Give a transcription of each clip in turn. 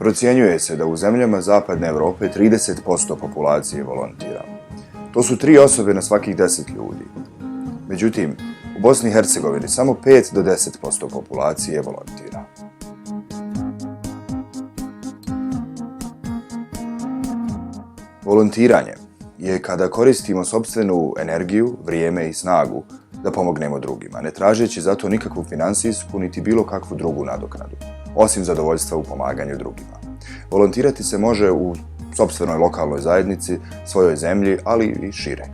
Procjenjuje se da u zemljama Zapadne Europe 30% populacije volontira. To su 3 osobe na svakih 10 ljudi. Međutim, u Bosni i Hercegovini samo 5 do 10% populacije volontira. Volontiranje je kada koristimo sopstvenu energiju, vrijeme i snagu da pomognemo drugima, ne tražeći zato nikakvu finansijsku niti bilo kakvu drugu nadoknadu, osim zadovoljstva u pomaganju drugima. Volontirati se može u sopstvenoj lokalnoj zajednici, svojoj zemlji, ali i šire.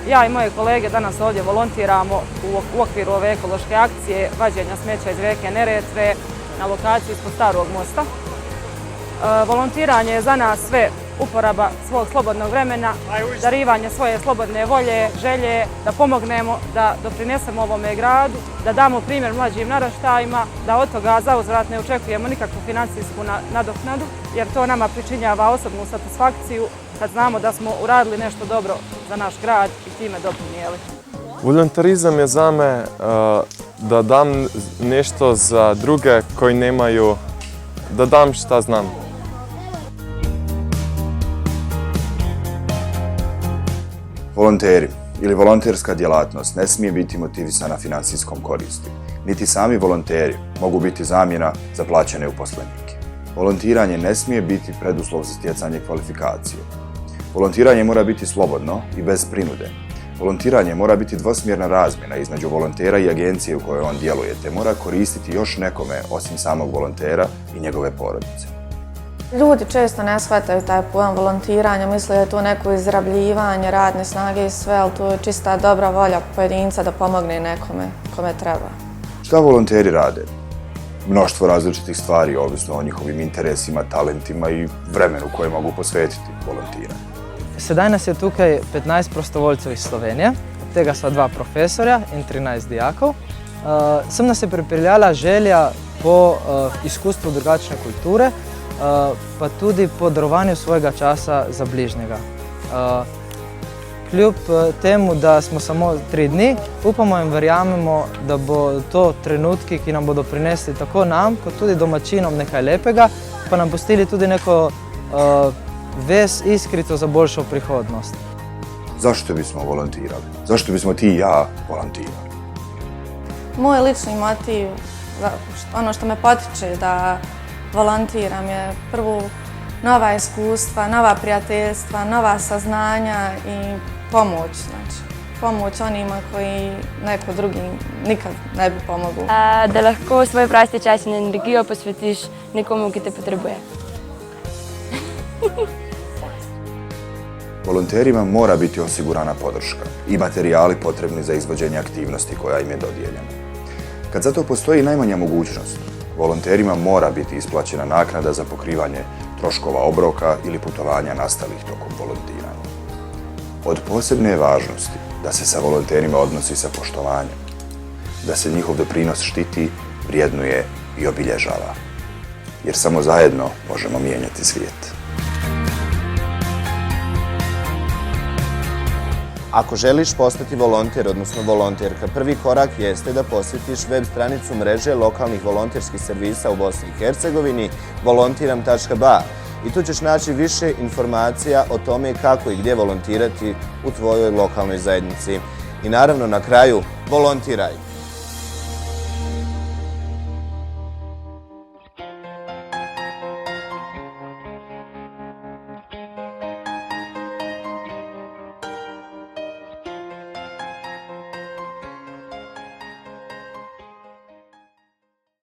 Ja i moje kolege danas ovdje volontiramo u okviru ove ekološke akcije vađenja smeća iz rijeke Neretve na lokaciji ispod Starog mosta. Volontiranje je za nas sve uporaba svog slobodnog vremena, darivanje svoje slobodne volje, želje, da pomognemo, da doprinesemo ovome gradu, da damo primjer mlađim naraštajima, da od toga zauzvrat ne očekujemo nikakvu financijsku nadoknadu, jer to nama pričinjava osobnu satisfakciju kad znamo da smo uradili nešto dobro za naš grad i time doprinijeli. Volontarizam je za me da dam nešto za druge koji nemaju, da dam šta znam. Volonteri ili volonterska djelatnost ne smije biti motivisana financijskom koristi. Niti sami volonteri mogu biti zamjena za plaćene uposlenike. Volontiranje ne smije biti preduslov za stjecanje kvalifikacije. Volontiranje mora biti slobodno i bez prinude. Volontiranje mora biti dvosmjerna razmjena između volontera i agencije u kojoj on djeluje, te mora koristiti još nekome osim samog volontera i njegove porodice. Ljudi često ne shvataju taj pojam volontiranja, misle da je to neko izrabljivanje radne snage i sve, ali to je čista dobra volja pojedinca da pomogne nekome kome treba. Šta volonteri rade? Mnoštvo različitih stvari, ovisno o njihovim interesima, talentima i vremenu koje mogu posvetiti volontiranju. Sedaj nas je tukaj 15 prostovoljcev iz Slovenije, od tega sva 2 profesorja in 13 dijakov. Sem nas je pripeljala želja po izkustvu drugačne kulture, pa tudi po darovanju svojega časa za bližnjega. Kljub temu, da smo samo 3 dni, upamo in verjamemo, da bo to trenutki, ki nam bodo prinesli tako nam, kot tudi domačinom nekaj lepega, pa nam pustili tudi neko vez, iskrico za boljšo prihodnost. Zašto bismo volontirali? Zašto bismo ti i ja volontirali? Moj lični motiv, ono što me potiče da volontiram je prvo nova iskustva, nova prijateljstva, nova saznanja i pomoć. Znači, pomoć onima koji neko drugi nikad ne bi pomogao. Da lahko svoj prosti čas in energijo posvetiš nekomu, ki te potrebuje. Volonterima mora biti osigurana podrška i materijali potrebni za izvođenje aktivnosti koja im je dodijeljena. Kad za to postoji najmanja mogućnost, volonterima mora biti isplaćena naknada za pokrivanje troškova obroka ili putovanja nastalih tokom volontiranja. Od posebne je važnosti da se sa volonterima odnosi sa poštovanjem, da se njihov doprinos štiti, vrijednuje i obilježava. Jer samo zajedno možemo mijenjati svijet. Ako želiš postati volonter, odnosno volonterka, prvi korak jeste da posjetiš web stranicu mreže lokalnih volonterskih servisa u Bosni i Hercegovini volontiram.ba i tu ćeš naći više informacija o tome kako i gdje volontirati u tvojoj lokalnoj zajednici. I naravno na kraju, volontiraj!